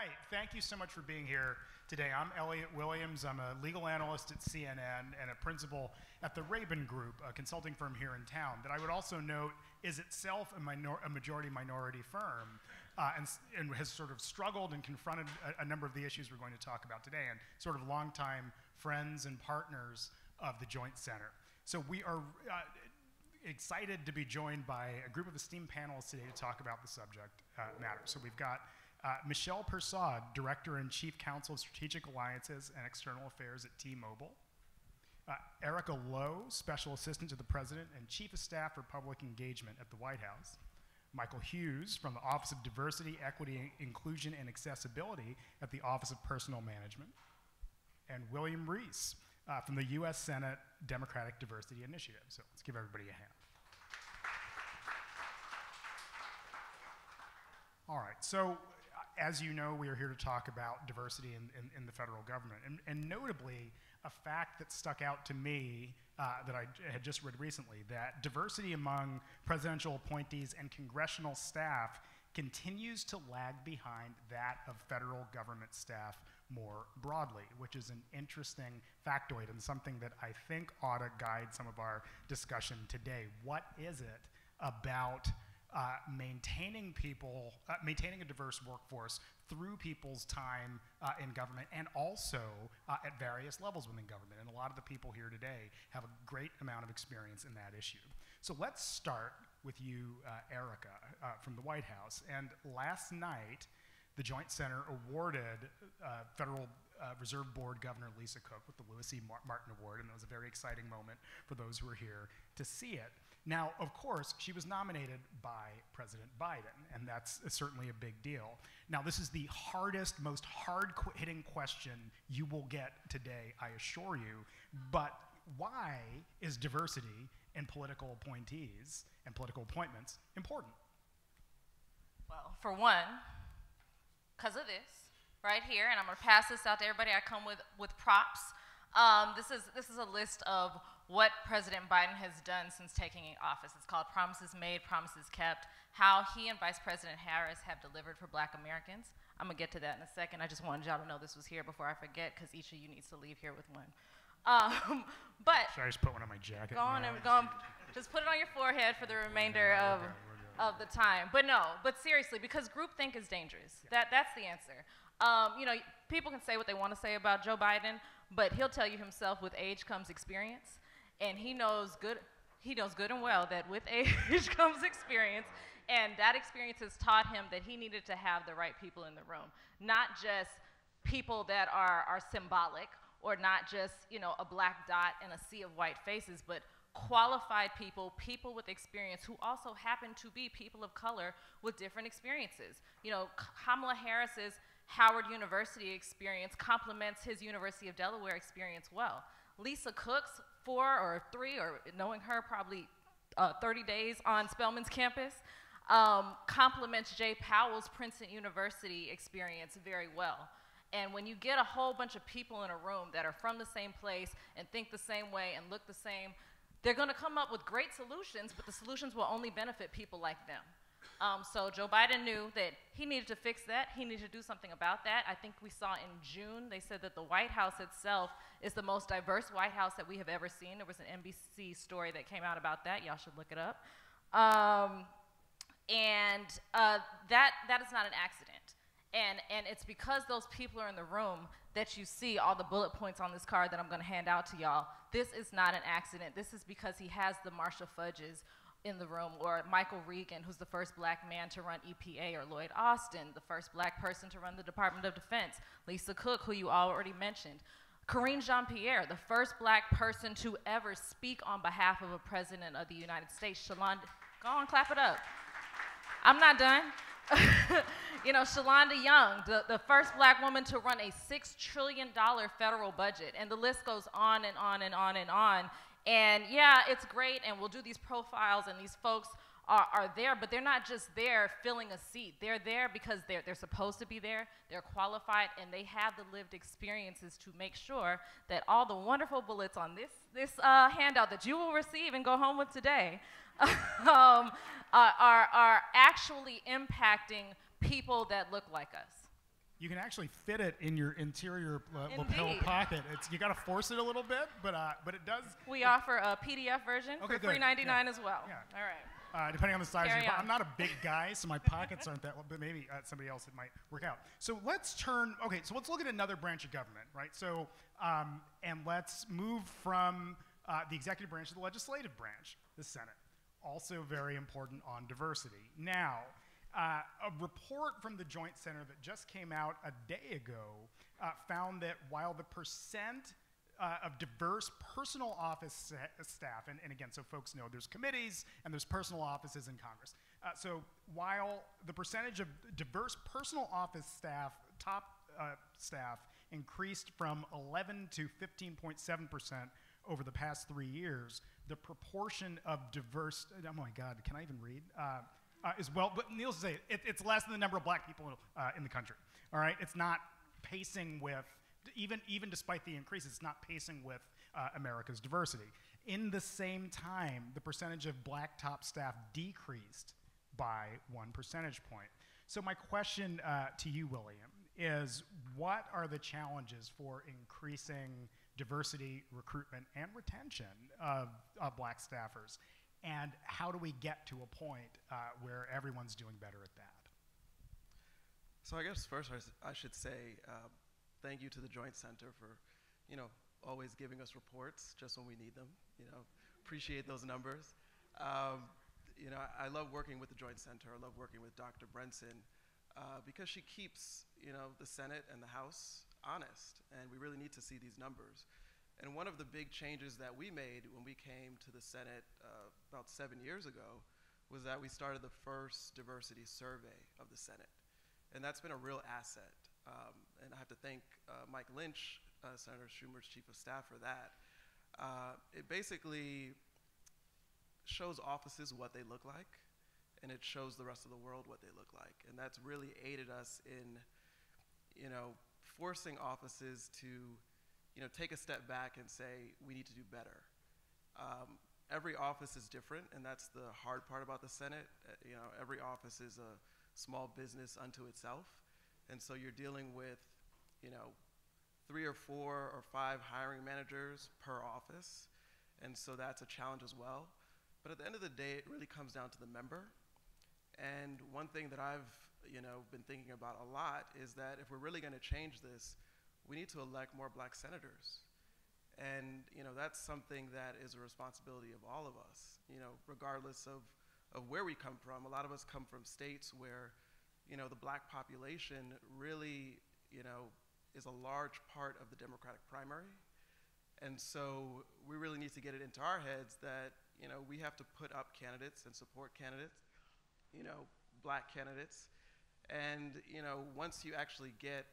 right, thank you so much for being here today. I'm Elliot Williams. I'm a legal analyst at CNN and a principal at the Rabin Group, a consulting firm here in town that I would also note is itself a majority minority firm and has sort of struggled and confronted a number of the issues we're going to talk about today, and sort of longtime friends and partners of the Joint Center. So we are excited to be joined by a group of esteemed panelists today to talk about the subject matter. So we've got Michelle Persaud, Director and Chief Counsel of Strategic Alliances and External Affairs at T-Mobile. Erica Lowe, Special Assistant to the President and Chief of Staff for Public Engagement at the White House. Michael Hughes from the Office of Diversity, Equity, Inclusion, and Accessibility at the Office of Personnel Management. And William Reese from the U.S. Senate Democratic Diversity Initiative. So let's give everybody a hand. All right, so as you know, we are here to talk about diversity in the federal government. And notably, a fact that stuck out to me that I had just read recently, that diversity among presidential appointees and congressional staff continues to lag behind that of federal government staff more broadly, which is an interesting factoid and something that I think ought to guide some of our discussion today. What is it about maintaining a diverse workforce through people's time in government and also at various levels within government? And a lot of the people here today have a great amount of experience in that issue. So let's start with you, Erica, from the White House. And last night, the Joint Center awarded Federal Reserve Board Governor Lisa Cook with the Lewis E. Martin Award, and it was a very exciting moment for those who were here to see it. Now, of course, she was nominated by President Biden, and that's certainly a big deal. Now, this is the hardest, most hard-hitting question you will get today, I assure you, but why is diversity in political appointees and political appointments important? Well, for one, because of this, right here, and I'm going to pass this out to everybody. I come with props. This is a list of what President Biden has done since taking office. It's called Promises Made, Promises Kept, how he and Vice President Harris have delivered for Black Americans. I'm going to get to that in a second. I just wanted y'all to know this was here before I forget, because each of you needs to leave here with one. But should I just put one on my jacket? Just put it on your forehead for the remainder of the time. But seriously, because groupthink is dangerous. Yeah. That's the answer. You know, people can say what they want to say about Joe Biden, but he'll tell you himself, with age comes experience, and he knows good and well that with age comes experience, and that experience has taught him that he needed to have the right people in the room, not just people that are symbolic, or not just, you know, a black dot in a sea of white faces, but qualified people, people with experience who also happen to be people of color with different experiences. You know, Kamala Harris's Howard University experience complements his University of Delaware experience well. Lisa Cook's 4 or 3, or knowing her probably 30 days on Spelman's campus, complements Jay Powell's Princeton University experience very well. And when you get a whole bunch of people in a room that are from the same place and think the same way and look the same, they're going to come up with great solutions, but the solutions will only benefit people like them. So Joe Biden knew that he needed to fix that. He needed to do something about that. I think we saw in June, they said that the White House itself is the most diverse White House that we have ever seen. There was an NBC story that came out about that. Y'all should look it up. That is not an accident. And it's because those people are in the room that you see all the bullet points on this card that I'm going to hand out to y'all. This is not an accident. This is because he has the Marcia Fudges in the room, or Michael Regan, who's the first black man to run EPA, or Lloyd Austin, the first black person to run the Department of Defense, Lisa Cook, who you already mentioned, Karine Jean-Pierre, the first black person to ever speak on behalf of a president of the United States, Shalonda, go on, clap it up. I'm not done. You know, Shalonda Young, the first black woman to run a $6 trillion federal budget, and the list goes on and on and on and on. And yeah, it's great, and we'll do these profiles, and these folks are there, but they're not just there filling a seat. They're there because they're supposed to be there, they're qualified, and they have the lived experiences to make sure that all the wonderful bullets on this handout that you will receive and go home with today are actually impacting people that look like us. You can actually fit it in your interior lapel pocket. You got to force it a little bit, but it does. We offer a PDF version for $3.99 as well. Yeah. All right. Depending on the size of your pocket. I'm not a big guy, so my pockets aren't that, but maybe somebody else it might work out. So let's look at another branch of government, right? So, and let's move from the executive branch to the legislative branch, the Senate. Also very important on diversity. Now, a report from the Joint Center that just came out a day ago found that while the percent of diverse personal office staff, and again, so folks know there's committees and there's personal offices in Congress. So while the percentage of diverse personal office staff, top staff, increased from 11 to 15.7% over the past 3 years, the proportion of diverse, oh my God, can I even read? As well, but needless to say, it's less than the number of black people in the country. All right, it's not pacing with, even despite the increase, it's not pacing with America's diversity. In the same time, the percentage of black top staff decreased by 1 percentage point. So my question to you, William, is what are the challenges for increasing diversity, recruitment, and retention of black staffers? And how do we get to a point where everyone's doing better at that? So I guess first I should say thank you to the Joint Center for, always giving us reports just when we need them. Appreciate those numbers. I love working with the Joint Center. I love working with Dr. Brenson because she keeps, the Senate and the House honest, and we really need to see these numbers. And one of the big changes that we made when we came to the Senate about 7 years ago was that we started the first diversity survey of the Senate. And that's been a real asset. And I have to thank Mike Lynch, Senator Schumer's chief of staff, for that. It basically shows offices what they look like, and it shows the rest of the world what they look like. And that's really aided us in, forcing offices to take a step back and say, we need to do better. Every office is different, and that's the hard part about the Senate. Every office is a small business unto itself. And so you're dealing with, 3 or 4 or 5 hiring managers per office. And so that's a challenge as well. But at the end of the day, it really comes down to the member. And one thing that I've, been thinking about a lot is that if we're really gonna change this, we need to elect more black senators. And that's something that is a responsibility of all of us, regardless of where we come from. A lot of us come from states where, the black population really, is a large part of the Democratic primary. And so we really need to get it into our heads that, we have to put up candidates and support candidates, black candidates. And, once you actually get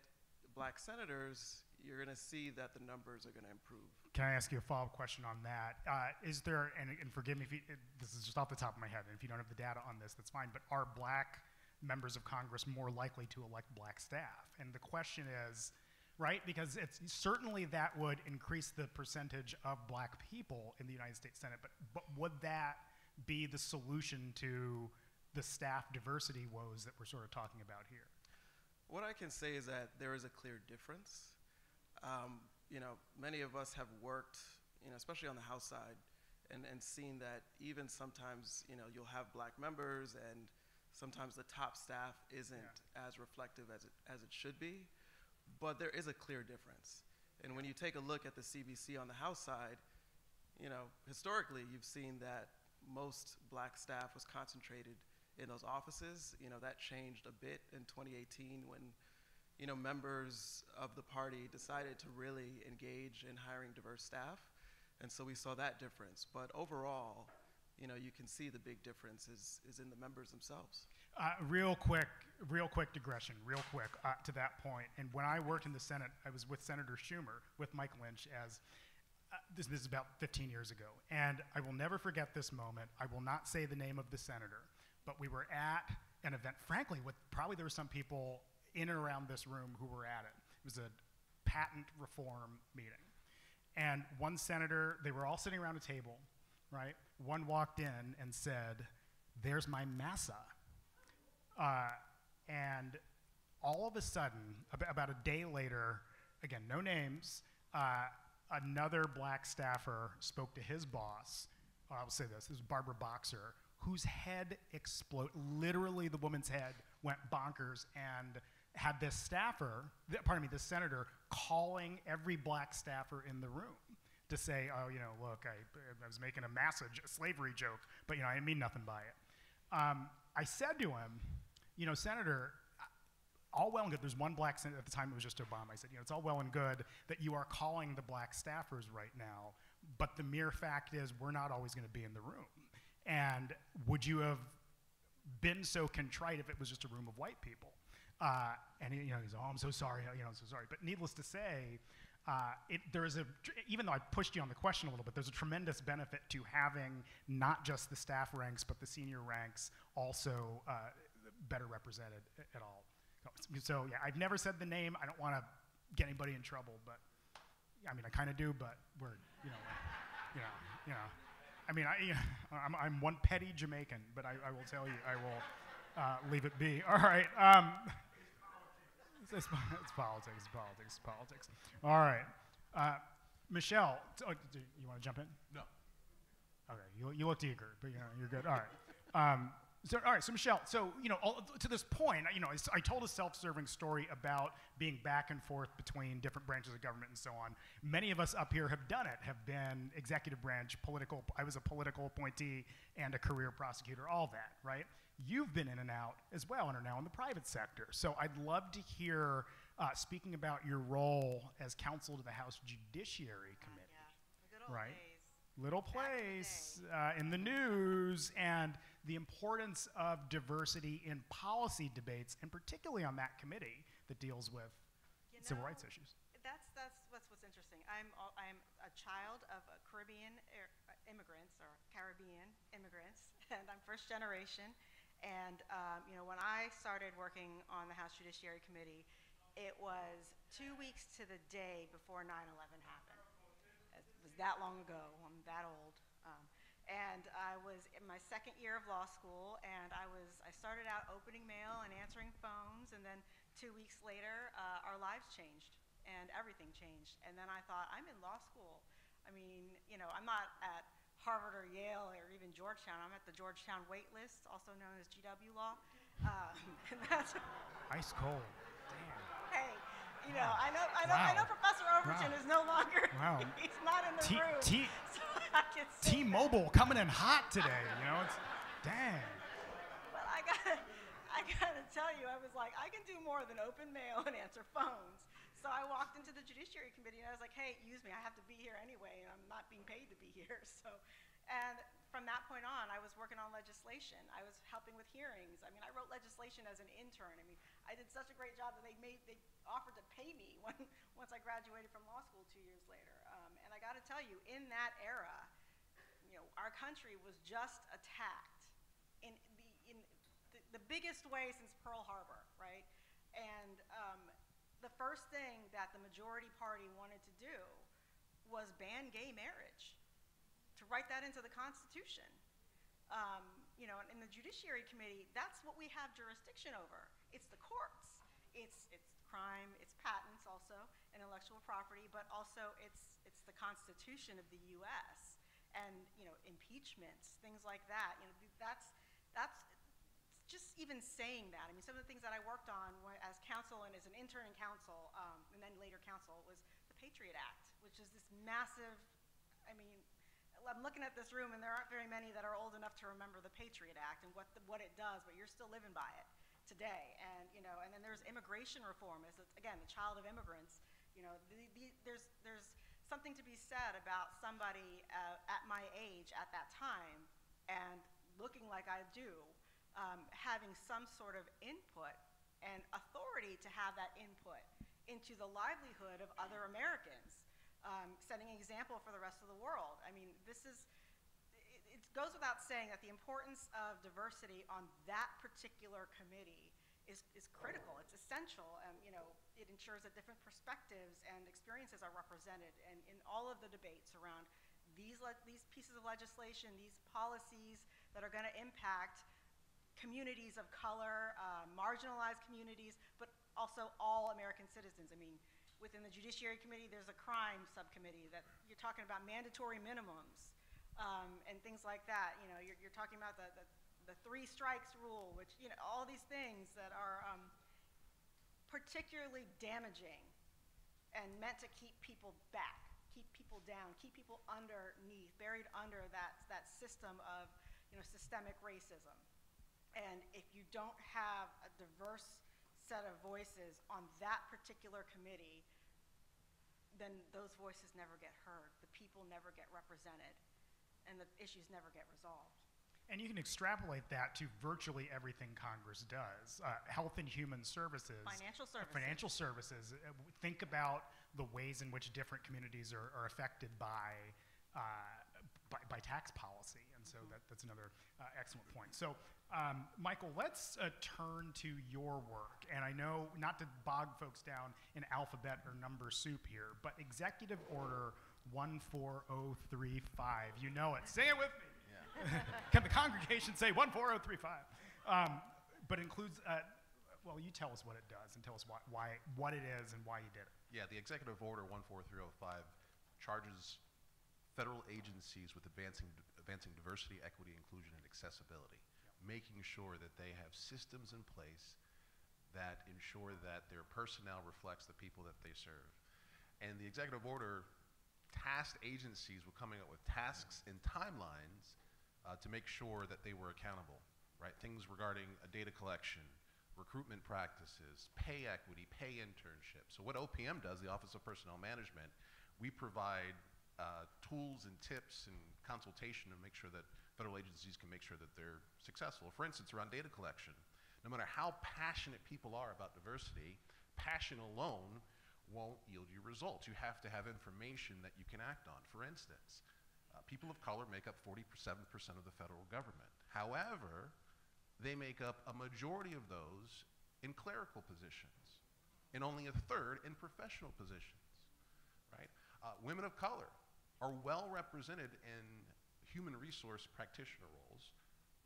black senators, you're going to see that the numbers are going to improve. Can I ask you a follow-up question on that? Is there, and forgive me if this is just off the top of my head, and if you don't have the data on this, that's fine, but are black members of Congress more likely to elect black staff? And the question is, right, because it's certainly that would increase the percentage of black people in the United States Senate, but would that be the solution to the staff diversity woes that we're sort of talking about here? What I can say is that there is a clear difference. Many of us have worked, especially on the House side, and seen that even sometimes, you'll have black members, and sometimes the top staff isn't as reflective as it should be, but there is a clear difference. And when you take a look at the CBC on the House side, historically you've seen that most black staff was concentrated in those offices. That changed a bit in 2018 when members of the party decided to really engage in hiring diverse staff. And so we saw that difference. But overall, you can see the big difference is in the members themselves. Real quick digression, to that point. And when I worked in the Senate, I was with Senator Schumer, with Mike Lynch, as this is about 15 years ago. And I will never forget this moment. I will not say the name of the senator, but we were at an event, frankly, probably there were some people in and around this room who were at it. It was a patent reform meeting. And one senator, they were all sitting around a table, right? One walked in and said, "There's my massa." And all of a sudden, about a day later, again, no names, another black staffer spoke to his boss. I'll say this is Barbara Boxer, whose head exploded. Literally, the woman's head went bonkers, and had this staffer, this senator, calling every black staffer in the room to say, oh, you know, look, I was making a slavery joke, but, you know, I didn't mean nothing by it. I said to him, you know, Senator, all well and good. There's one black senator, at the time it was just Obama. I said, you know, it's all well and good that you are calling the black staffers right now, but the mere fact is we're not always going to be in the room. And would you have been so contrite if it was just a room of white people? And he, you know, he's, oh, I'm so sorry, you know, I'm so sorry. But needless to say, even though I pushed you on the question a little bit, there's a tremendous benefit to having not just the staff ranks, but the senior ranks also better represented at all. So yeah, I've never said the name. I don't want to get anybody in trouble, but I mean, I kind of do, but we're, you know. I mean, I'm one petty Jamaican, but I will tell you, I will leave it be. All right. It's politics. All right. Michelle, do you want to jump in? No. Okay, you looked eager, but you know, you're good. All right. So Michelle, so, you know, to this point, you know, I told a self-serving story about being back and forth between different branches of government and so on. Many of us up here have done it, have been executive branch, I was a political appointee and a career prosecutor, all that, right? You've been in and out as well and are now in the private sector. So I'd love to hear, speaking about your role as counsel to the House Judiciary Committee. Yeah, the good old right? days. Little place in the news, and the importance of diversity in policy debates, and particularly on that committee that deals with civil rights issues. That's what's interesting. I'm a child of Caribbean immigrants, and I'm first generation. And you know, when I started working on the House Judiciary Committee, it was 2 weeks to the day before 9/11 happened. It was that long ago. I'm that old. And I was in my second year of law school, and I started out opening mail and answering phones, and then 2 weeks later, our lives changed, and everything changed. And then I thought, I'm in law school. I mean, you know, I'm not at Harvard or Yale or even Georgetown. I'm at the Georgetown wait list, also known as GW Law. And that's ice cold. Damn. Hey, you know, I know Professor Overton is no longer. Wow. He's not in the room. So I can say T-Mobile coming in hot today. You know, it's dang. Well, I gotta tell you, I was like, I can do more than open mail and answer phones. So I walked into the Judiciary Committee and I was like, hey, use me, I have to be here anyway, and I'm not being paid to be here. So, and from that point on, I was working on legislation. I was helping with hearings. I mean, I wrote legislation as an intern. I mean, I did such a great job that they offered to pay me once I graduated from law school 2 years later. And I gotta tell you, in that era, you know, our country was just attacked in the biggest way since Pearl Harbor, right? And the first thing that the majority party wanted to do was ban gay marriage, to write that into the Constitution. You know, in the Judiciary Committee, that's what we have jurisdiction over. It's the courts. It's crime, it's patents also, intellectual property, but also it's the Constitution of the U.S. and, you know, impeachments, things like that. You know, that's just even saying that. I mean, some of the things that I worked on as counsel and as an intern in counsel, and then later counsel, was the Patriot Act, which is this massive, I mean, I'm looking at this room and there aren't very many that are old enough to remember the Patriot Act and what it does, but you're still living by it today. And, you know, and then there's immigration reform, as again, the child of immigrants. You know, there's something to be said about somebody at my age at that time and looking like I do, having some sort of input and authority to have that input into the livelihood of other Americans, setting an example for the rest of the world. I mean, it goes without saying that the importance of diversity on that particular committee is critical. It's essential. You know, it ensures that different perspectives and experiences are represented in all of the debates around these pieces of legislation, these policies that are going to impact communities of color, marginalized communities, but also all American citizens. I mean, within the Judiciary Committee, there's a crime subcommittee that you're talking about mandatory minimums and things like that. You know, you're talking about the 3 strikes rule, which, you know, all these things that are particularly damaging and meant to keep people back, keep people down, keep people underneath, buried under that system of, you know, systemic racism. And if you don't have a diverse set of voices on that particular committee, then those voices never get heard, the people never get represented, and the issues never get resolved. And you can extrapolate that to virtually everything Congress does. Health and Human Services. Financial services. Financial services. Think about the ways in which different communities are affected by tax policy. And so that's another excellent point. So, Michael, let's turn to your work. And I know, not to bog folks down in alphabet or number soup here, but Executive Order 14035. You know it. Say it with me. Can the congregation say 14035? But includes, well, you tell us what it does and tell us what it is and why you did it. Yeah, the Executive Order 14305 charges federal agencies with advancing diversity, equity, inclusion, and accessibility, making sure that they have systems in place that ensure that their personnel reflects the people that they serve. And the Executive Order tasked agencies with coming up with tasks and timelines to make sure that they were accountable, right? Things regarding data collection, recruitment practices, pay equity, pay internships. So what OPM does, the Office of Personnel Management, we provide tools and tips and consultation to make sure that federal agencies can make sure that they're successful. For instance, around data collection, no matter how passionate people are about diversity, passion alone won't yield you results. You have to have information that you can act on. For instance, people of color make up 47% of the federal government. However, they make up a majority of those in clerical positions and only a third in professional positions, right? Women of color are well represented in human resource practitioner roles,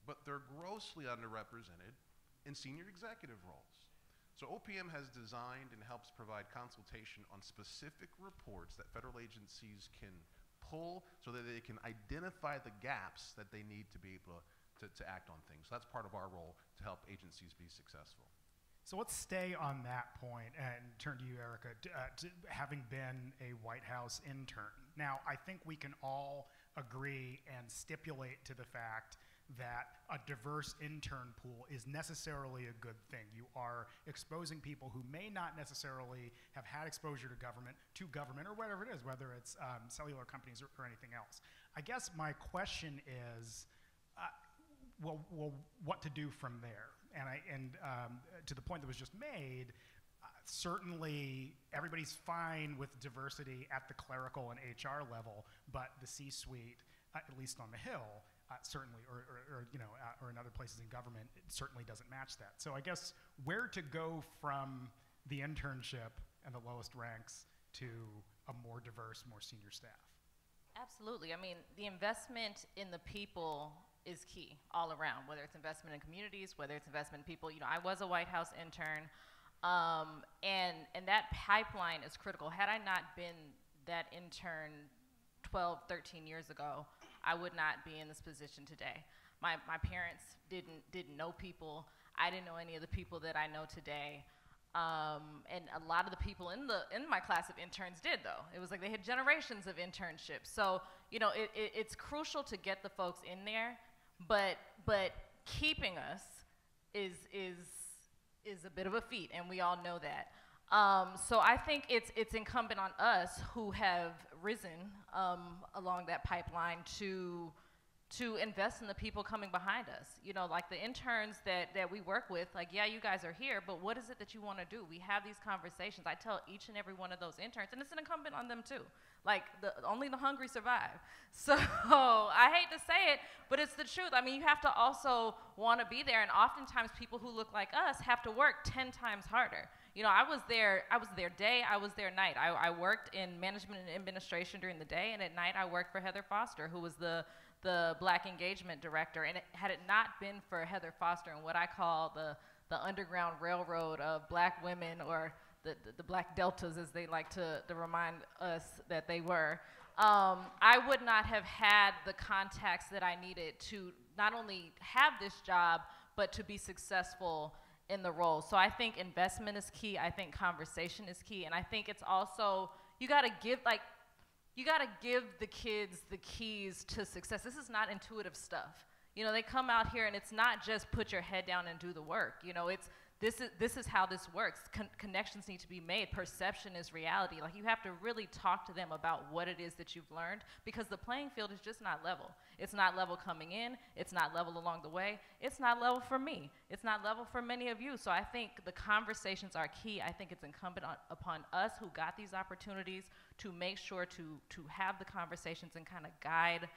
but they're grossly underrepresented in senior executive roles. So OPM has designed and helps provide consultation on specific reports that federal agencies can pull so that they can identify the gaps that they need to be able to act on things. So that's part of our role to help agencies be successful. So let's stay on that point and turn to you, Erica, having been a White House intern. Now, I think we can all agree and stipulate to the fact that a diverse intern pool is necessarily a good thing. You are exposing people who may not necessarily have had exposure to government, or whatever it is, whether it's cellular companies or anything else. I guess my question is, well, what to do from there? And to the point that was just made, certainly everybody's fine with diversity at the clerical and HR level, but the C-suite, at least on the Hill, certainly, or in other places in government, it certainly doesn't match that. So I guess where to go from the internship and the lowest ranks to a more diverse, more senior staff? Absolutely. I mean, the investment in the people is key all around, whether it's investment in communities, whether it's investment in people. You know, I was a White House intern, and that pipeline is critical. Had I not been that intern 12, 13 years ago, I would not be in this position today. My parents didn't know people. I didn't know any of the people that I know today. And a lot of the people in my class of interns did, though. It was like they had generations of internships. So, you know, it's crucial to get the folks in there, but keeping us is a bit of a feat, and we all know that. So I think it's incumbent on us who have risen along that pipeline to invest in the people coming behind us. You know, like the interns that we work with, like, yeah, you guys are here, but what is it that you want to do? We have these conversations. I tell each and every one of those interns, and it's an incumbent on them too. Like, only the hungry survive. So I hate to say it, but it's the truth. I mean, you have to also want to be there, and oftentimes people who look like us have to work 10 times harder. You know, I was there day, I was there night. I worked in management and administration during the day, and at night I worked for Heather Foster, who was the Black Engagement Director. And had it not been for Heather Foster and what I call the Underground Railroad of black women, or the black deltas, as they like to remind us that they were, I would not have had the contacts that I needed to not only have this job, but to be successful in the role. So I think investment is key. I think conversation is key. And I think it's also, you gotta give the kids the keys to success. This is not intuitive stuff. You know, they come out here and it's not just put your head down and do the work. You know, this is how this works. Connections need to be made. Perception is reality. Like, you have to really talk to them about what it is that you've learned, because the playing field is just not level. It's not level coming in. It's not level along the way. It's not level for me. It's not level for many of you. So I think the conversations are key. I think it's incumbent upon us who got these opportunities to make sure to have the conversations and kind of guide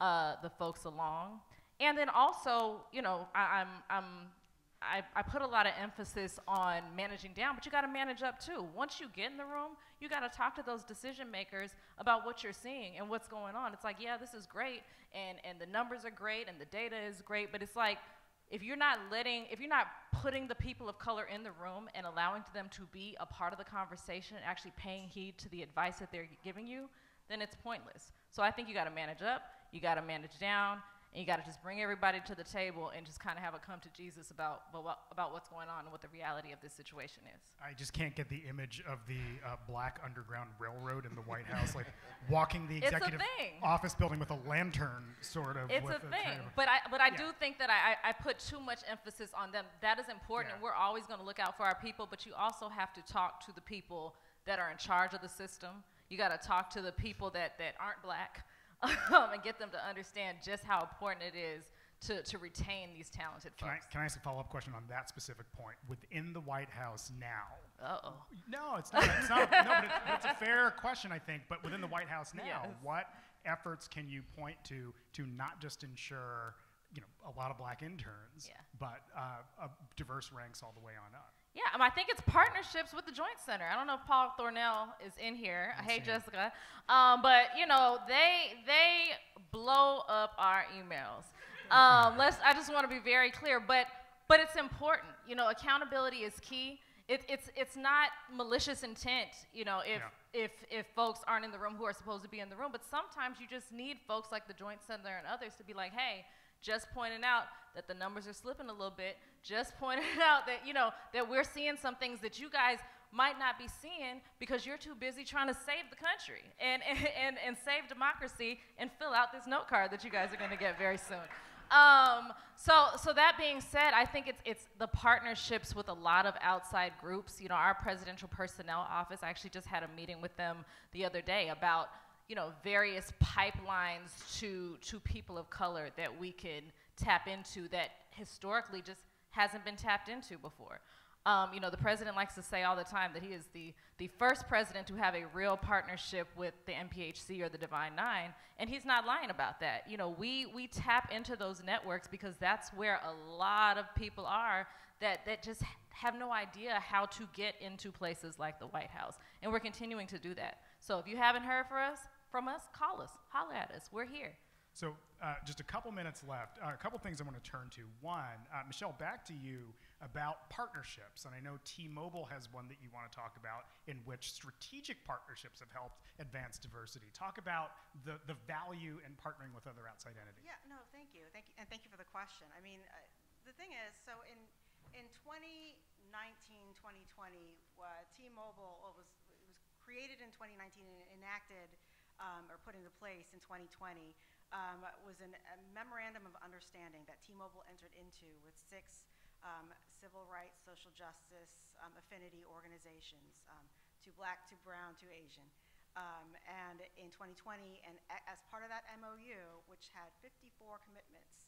the folks along. And then also, you know, I put a lot of emphasis on managing down, but you got to manage up too. Once you get in the room, you got to talk to those decision makers about what you're seeing and what's going on. It's like, yeah, this is great, and the numbers are great, and the data is great, but it's like, if you're not putting the people of color in the room and allowing them to be a part of the conversation and actually paying heed to the advice that they're giving you, then it's pointless. So I think you got to manage up, you got to manage down, and you got to just bring everybody to the table and just kind of have a come to Jesus about what's going on and what the reality of this situation is. I just can't get the image of the black Underground Railroad in the White House, like walking the executive office building with a lantern, sort of. It's a thing, but I do think that I put too much emphasis on them. That is important, and we're always going to look out for our people, but you also have to talk to the people that are in charge of the system. You got to talk to the people that aren't black. And get them to understand just how important it is to retain these talented folks. Can I ask a follow-up question on that specific point? Within the White House now. Uh-oh. No, it's not. No, but it's a fair question, I think. But within the White House now, Yes. what efforts can you point to not just ensure, you know, a lot of black interns, but diverse ranks all the way on up? Yeah, I think it's partnerships with the Joint Center. I don't know if Paul Thornell is in here. Hey, Jessica. But, you know, they blow up our emails. I just want to be very clear, but it's important. You know, accountability is key. It's not malicious intent, you know, if folks aren't in the room who are supposed to be in the room, but sometimes you just need folks like the Joint Center and others to be like, hey, just pointing out that the numbers are slipping a little bit, just pointing out that, you know, that we're seeing some things that you guys might not be seeing because you're too busy trying to save the country and save democracy and fill out this note card that you guys are going to get very soon. So that being said, I think it's the partnerships with a lot of outside groups. You know, our presidential personnel office, I actually just had a meeting with them the other day about, you know, various pipelines to people of color that we can tap into that historically just hasn't been tapped into before. You know, the president likes to say all the time that he is the first president to have a real partnership with the MPHC or the Divine Nine, and he's not lying about that. You know, we tap into those networks because that's where a lot of people are that just have no idea how to get into places like the White House, and we're continuing to do that. So if you haven't heard from us, call us, holler at us, we're here. So just a couple minutes left. A couple things I want to turn to. One, Michelle, back to you about partnerships. And I know T-Mobile has one that you want to talk about in which strategic partnerships have helped advance diversity. Talk about the value in partnering with other outside entities. Yeah, no, thank you. And thank you for the question. I mean, the thing is, so in 2019, 2020, T-Mobile was created in 2019 and enacted or put into place in 2020. Was a memorandum of understanding that T-Mobile entered into with 6 civil rights, social justice, affinity organizations, to black, to brown, to Asian. And in 2020, and as part of that MOU, which had 54 commitments,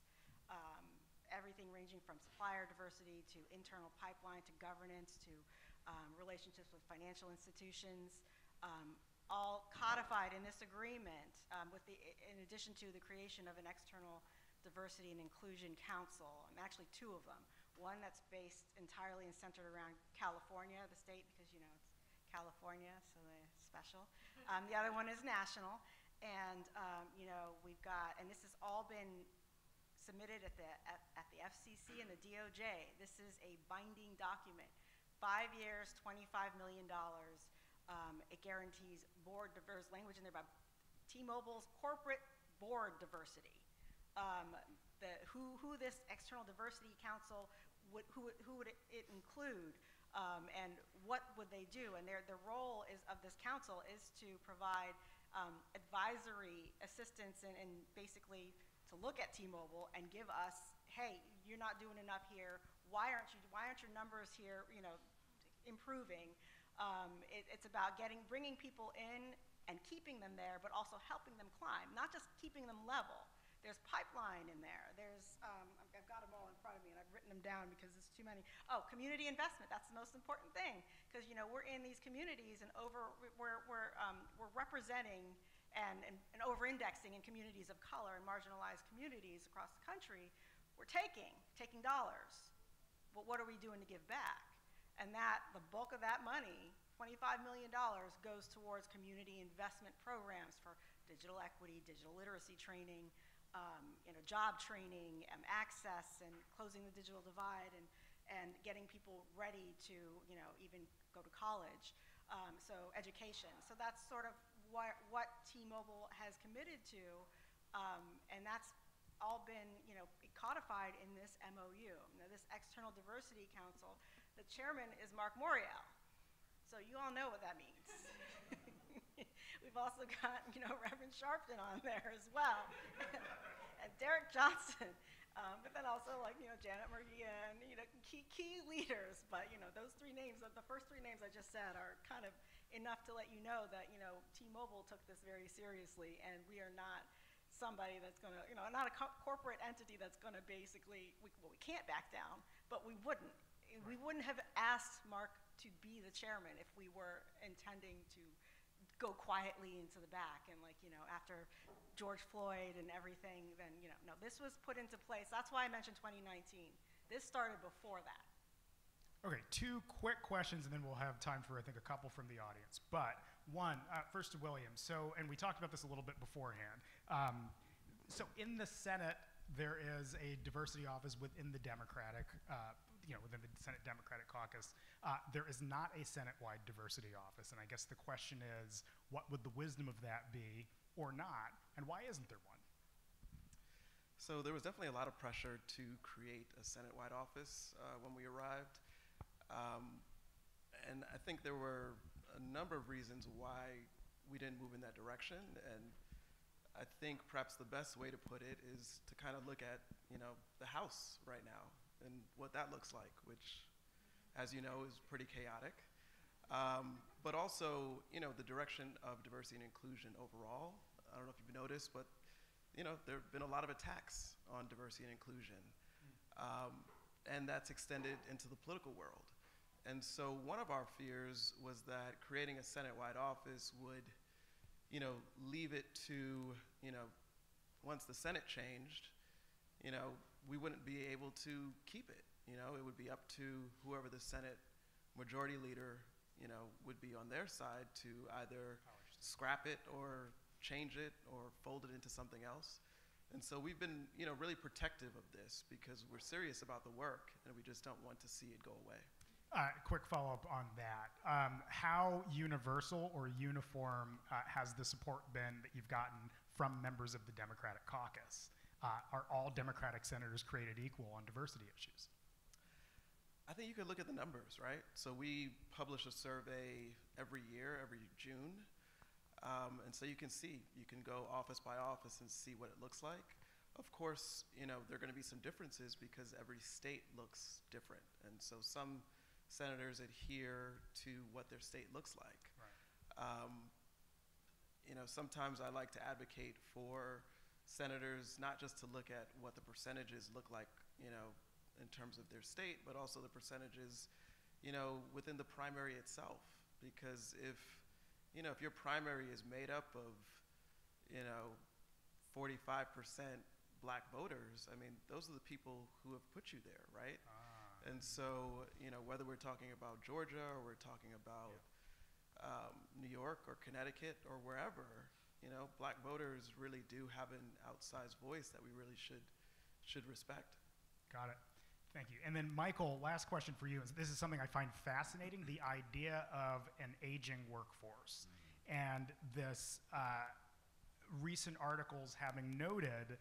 everything ranging from supplier diversity to internal pipeline to governance to relationships with financial institutions, all codified in this agreement, in addition to the creation of an external diversity and inclusion council, actually 2 of them. One that's based entirely and centered around California, the state, because you know it's California, so they're special. The other one is national, and you know we've got, and this has all been submitted at the FCC and the DOJ. This is a binding document. 5 years, $25 million. It guarantees board diverse language in there about T-Mobile's corporate board diversity. Who this external diversity council who would it include, and what would they do? And their role of this council is to provide advisory assistance and basically to look at T-Mobile and give us, hey, you're not doing enough here. Why aren't your numbers here, improving? It's about bringing people in and keeping them there, but also helping them climb, not just keeping them level. There's pipeline in there. There's, I've got them all in front of me, and I've written them down because there's too many. Oh, community investment, that's the most important thing, because we're in these communities, and we're representing and over-indexing in communities of color and marginalized communities across the country. We're taking dollars, but what are we doing to give back? And the bulk of that money, $25 million, goes towards community investment programs for digital equity, digital literacy training, job training, access, and closing the digital divide, and getting people ready to, even go to college. So education. So that's sort of what T-Mobile has committed to, and that's all been, codified in this MOU. This External Diversity Council, the chairman is Mark Morial. So you all know what that means. We've also got, Reverend Sharpton on there as well, and Derek Johnson, but then also Janet Murgia and key leaders. But those three names, the first three names I just said, are kind of enough to let you know that T-Mobile took this very seriously, and we are not somebody that's going to, not a corporate entity that's going to basically, we can't back down, but we wouldn't. Right. We wouldn't have asked Mark to be the chairman if we were intending to go quietly into the back and after George Floyd and everything, then no, this was put into place. That's why I mentioned 2019. This started before that. Okay, 2 quick questions, and then we'll have time for, I think, a couple from the audience. But one, first to William. So, and we talked about this a little bit beforehand. So in the Senate, there is a diversity office within the Democratic, within the Senate Democratic Caucus. There is not a Senate-wide diversity office, and I guess the question is, what would the wisdom of that be, or not, and why isn't there one? So there was definitely a lot of pressure to create a Senate-wide office when we arrived. And I think there were a number of reasons why we didn't move in that direction. And I think perhaps the best way to put it is to kind of look at, the House right now and what that looks like, which, as you know, is pretty chaotic. But also, the direction of diversity and inclusion overall. I don't know if you've noticed, but there have been a lot of attacks on diversity and inclusion. And that's extended into the political world. And so one of our fears was that creating a Senate-wide office would, leave it to, once the Senate changed, we wouldn't be able to keep it. It would be up to whoever the Senate majority leader, would be on their side to either scrap it or change it or fold it into something else. And so we've been, really protective of this because we're serious about the work and we just don't want to see it go away. Quick follow-up on that. How universal or uniform has the support been that you've gotten from members of the Democratic caucus? Are all Democratic senators created equal on diversity issues? I think you could look at the numbers, right? So we publish a survey every year, every June. And so you can go office by office and see what it looks like. Of course, there are going to be some differences because every state looks different. And so some senators adhere to what their state looks like. Right. Sometimes I like to advocate for senators not just to look at what the percentages look like, in terms of their state, but also the percentages, within the primary itself. Because if your primary is made up of, 45% black voters, I mean, those are the people who have put you there, right? And so, whether we're talking about Georgia or we're talking about New York or Connecticut or wherever, black voters really do have an outsized voice that we really should should respect. Got it. Thank you. And then Michael, last question for you. This is something I find fascinating, the idea of an aging workforce. And this recent articles having noted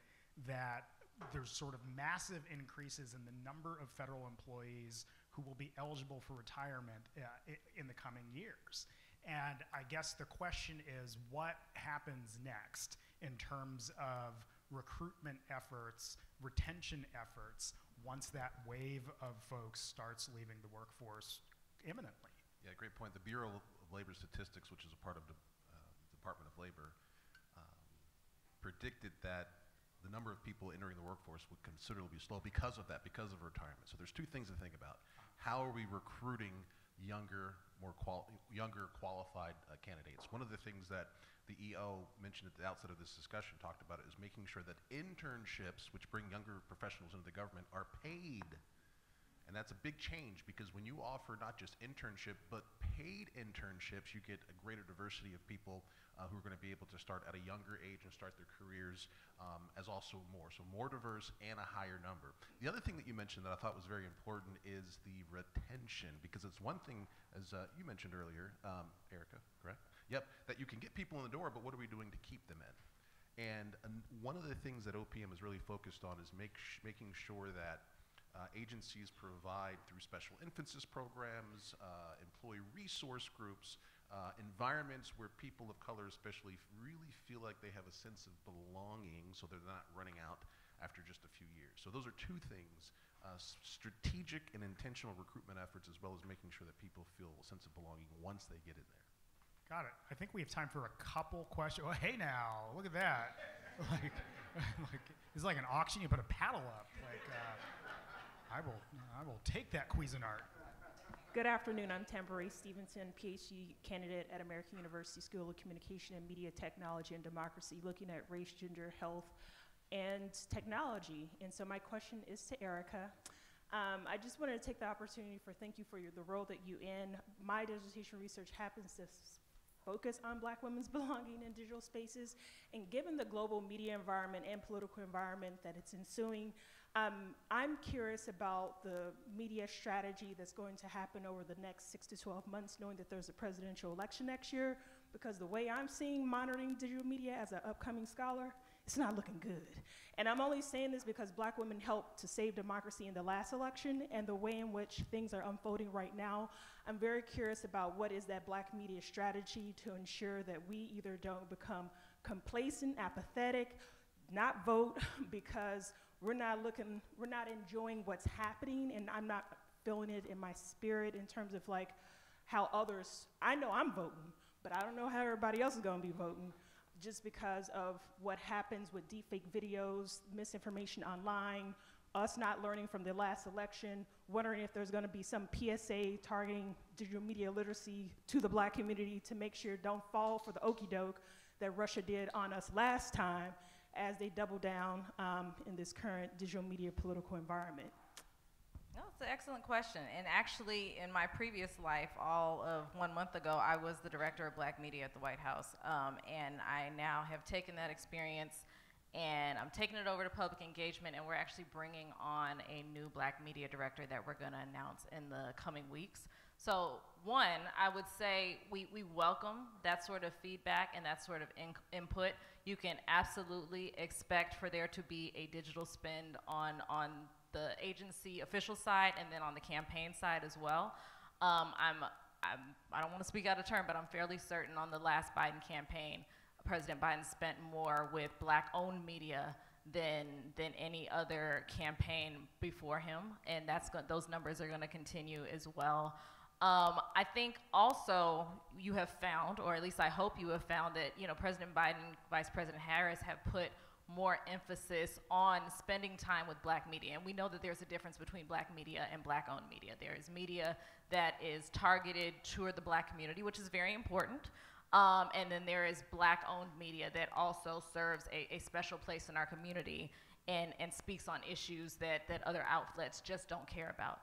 that there's sort of massive increases in the number of federal employees who will be eligible for retirement in the coming years. And I guess the question is, what happens next in terms of recruitment efforts, retention efforts, once that wave of folks starts leaving the workforce imminently? Yeah, great point. The Bureau of Labor Statistics, which is a part of the Department of Labor, predicted that the number of people entering the workforce would considerably slow because of that, because of retirement. So there's two things to think about. How are we recruiting younger, younger qualified candidates? One of the things that the EO mentioned at the outset of this discussion talked about is making sure that internships, which bring younger professionals into the government, are paid. And that's a big change, because when you offer not just internship, but paid internships, you get a greater diversity of people who are going to be able to start at a younger age and start their careers as also more. So more diverse and a higher number. The other thing that you mentioned that I thought was very important is the retention, because it's one thing, as you mentioned earlier, Erica, correct? Yep, that you can get people in the door, but what are we doing to keep them in? And one of the things that OPM is really focused on is making sure that agencies provide, through special emphasis programs, employee resource groups, environments where people of color especially really feel like they have a sense of belonging, so they're not running out after just a few years. So those are two things, strategic and intentional recruitment efforts, as well as making sure that people feel a sense of belonging once they get in there. Got it. I think we have time for a couple questions. Oh, hey now, look at that. like, it's like an auction, you put a paddle up. I will take that Cuisinart. Good afternoon. I'm Tambourine Stevenson, PhD candidate at American University School of Communication and Media Technology and Democracy, looking at race, gender, health, and technology. And so my question is to Erica. I just wanted to take the opportunity for thank you for the role that you in. My dissertation research happens to focus on Black women's belonging in digital spaces. And given the global media environment and political environment that it's ensuing, I'm curious about the media strategy that's going to happen over the next 6 to 12 months, knowing that there's a presidential election next year, because the way I'm seeing monitoring digital media as an upcoming scholar, it's not looking good. And I'm only saying this because Black women helped to save democracy in the last election, and the way in which things are unfolding right now, I'm very curious about what is that Black media strategy to ensure that we either don't become complacent, apathetic, not vote because we're not enjoying what's happening, and I'm not feeling it in my spirit in terms of like how others, I know I'm voting, but I don't know how everybody else is gonna be voting, just because of what happens with deepfake videos, misinformation online, us not learning from the last election, wondering if there's gonna be some PSA targeting digital media literacy to the Black community to make sure don't fall for the okie doke that Russia did on us last time, as they double down in this current digital media political environment? No, it's an excellent question. And actually, in my previous life, all of 1 month ago, I was the director of Black media at the White House. And I now have taken that experience and I'm taking it over to public engagement, and we're actually bringing on a new Black media director that we're gonna announce in the coming weeks. So one, I would say we welcome that sort of feedback and that sort of input. You can absolutely expect for there to be a digital spend on the agency official side and then on the campaign side as well. I don't want to speak out of turn, but I'm fairly certain on the last Biden campaign, President Biden spent more with Black-owned media than any other campaign before him, and those numbers are going to continue as well. I think also you have found, or at least I hope you have found, that President Biden, Vice President Harris have put more emphasis on spending time with Black media. And we know that there's a difference between Black media and Black-owned media. There is media that is targeted toward the Black community, which is very important. And then there is Black-owned media that also serves a special place in our community and speaks on issues that other outlets just don't care about.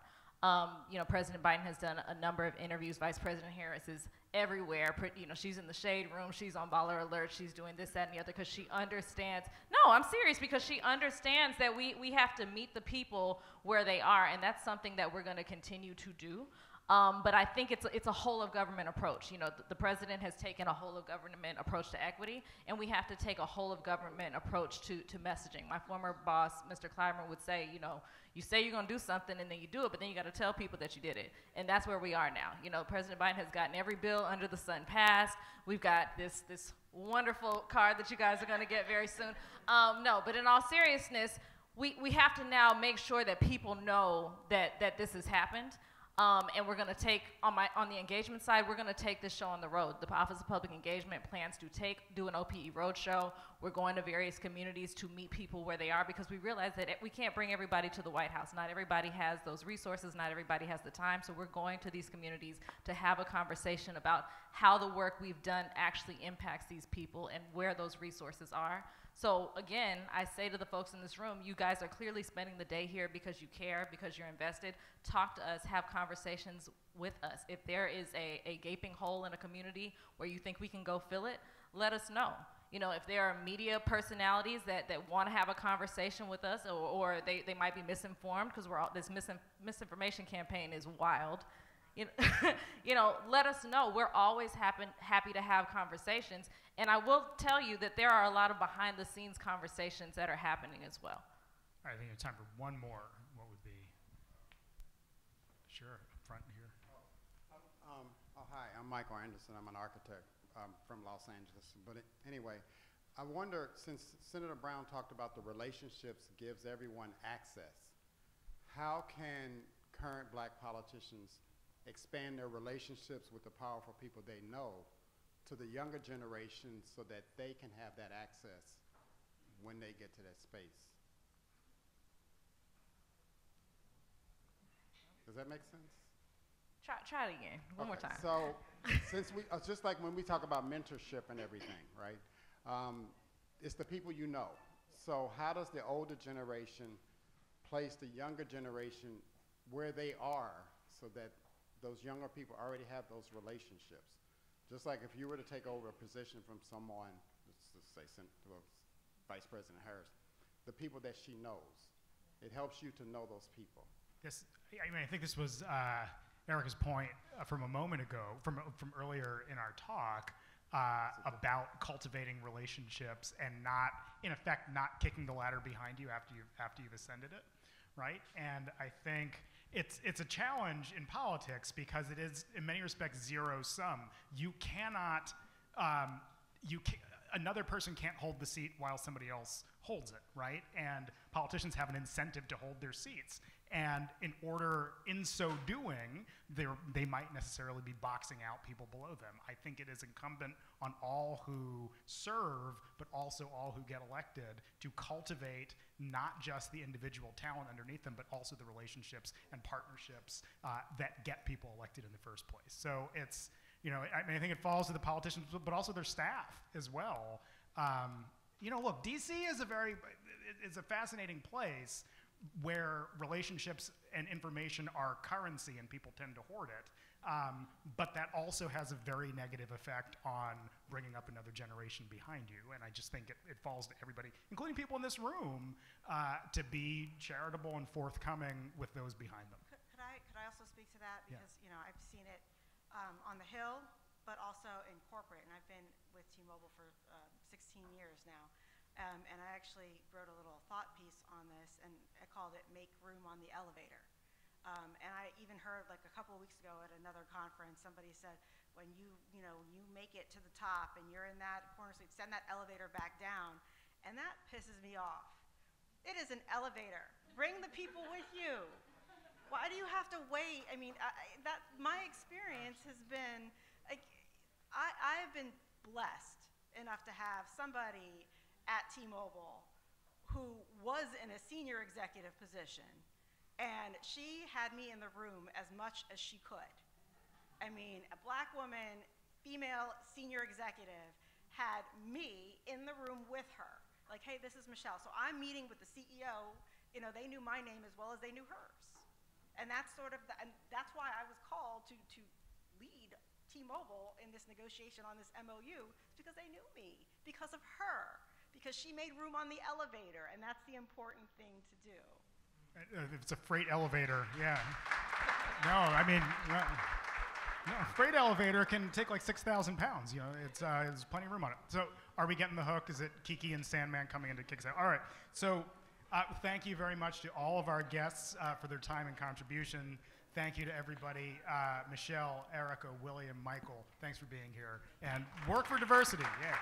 You know, President Biden has done a number of interviews. Vice President Harris is everywhere. You know, she's in the shade room. She's on Baller Alert. She's doing this, that, and the other because she understands. No, I'm serious, because she understands that we have to meet the people where they are, and that's something that we're going to continue to do. But I think it's a whole of government approach. You know, the president has taken a whole of government approach to equity, and we have to take a whole of government approach to messaging. My former boss, Mr. Clyburn, would say, you know, you say you're going to do something and then you do it, but then you got to tell people that you did it. And that's where we are now. You know, President Biden has gotten every bill under the sun passed. We've got this wonderful card that you guys are going to get very soon. No, but in all seriousness, we have to now make sure that people know that this has happened. And we're going to take, on the engagement side, we're going to take this show on the road. The Office of Public Engagement plans to do an OPE roadshow. We're going to various communities to meet people where they are, because we realize that we can't bring everybody to the White House. Not everybody has those resources. Not everybody has the time. So we're going to these communities to have a conversation about how the work we've done actually impacts these people and where those resources are. So again, I say to the folks in this room, you guys are clearly spending the day here because you care, because you're invested. Talk to us, have conversations with us. If there is a gaping hole in a community where you think we can go fill it, let us know. You know, if there are media personalities that want to have a conversation with us, or they might be misinformed, because this misinformation campaign is wild. You know, let us know. We're always happy to have conversations. And I will tell you that there are a lot of behind-the-scenes conversations that are happening as well. All right, I think we have time for one more. What would be? Sure, up front here. Hi, I'm Michael Anderson. I'm an architect from Los Angeles. But anyway, I wonder, since Senator Brown talked about the relationships gives everyone access, how can current black politicians expand their relationships with the powerful people they know to the younger generation so that they can have that access when they get to that space? Does that make sense? Try it again, one more time. So, since just like when we talk about mentorship and everything, right? It's the people you know. So how does the older generation place the younger generation where they are so that those younger people already have those relationships? Just like if you were to take over a position from someone, let's just say Vice President Harris, the people that she knows, it helps you to know those people. I mean, I think this was Erica's point from a moment ago, from earlier in our talk, about cultivating relationships and not, in effect, not kicking the ladder behind you after you've ascended it, right? And I think it's a challenge in politics because it is, in many respects, zero sum. You cannot, another person can't hold the seat while somebody else holds it, right? And politicians have an incentive to hold their seats. And in so doing, they might necessarily be boxing out people below them. I think it is incumbent on all who serve, but also all who get elected, to cultivate not just the individual talent underneath them, but also the relationships and partnerships that get people elected in the first place. So it's, you know, I mean, I think it falls to the politicians, but also their staff as well. You know, look, DC is a fascinating place where relationships and information are currency and people tend to hoard it. But that also has a very negative effect on bringing up another generation behind you. And I just think it falls to everybody, including people in this room, to be charitable and forthcoming with those behind them. Could I also speak to that? Because, you know, I've seen it on the Hill, but also in corporate. And I've been with T-Mobile for 16 years now. And I actually wrote a little thought piece on this, and I called it "Make Room on the Elevator." And I even heard, like a couple of weeks ago at another conference, somebody said, when you make it to the top and you're in that corner seat, send that elevator back down. And that pisses me off. It is an elevator. Bring the people with you. Why do you have to wait? I mean, my experience has been, like, I have been blessed enough to have somebody at T-Mobile who was in a senior executive position, and she had me in the room as much as she could. I mean, a black woman, female senior executive, had me in the room with her. Like, hey, this is Michelle. So I'm meeting with the CEO. You know, they knew my name as well as they knew hers. And that's sort of, and that's why I was called to lead T-Mobile in this negotiation on this MOU, because they knew me, because of her, because she made room on the elevator, and that's the important thing to do. If it's a freight elevator, yeah. No, I mean, no, freight elevator can take like 6,000 pounds. You know, there's plenty of room on it. So, are we getting the hook? Is it Kiki and Sandman coming in to kick us out? All right. So, thank you very much to all of our guests for their time and contribution. Thank you to everybody, Michelle, Erica, William, Michael. Thanks for being here. And work for diversity. Yeah.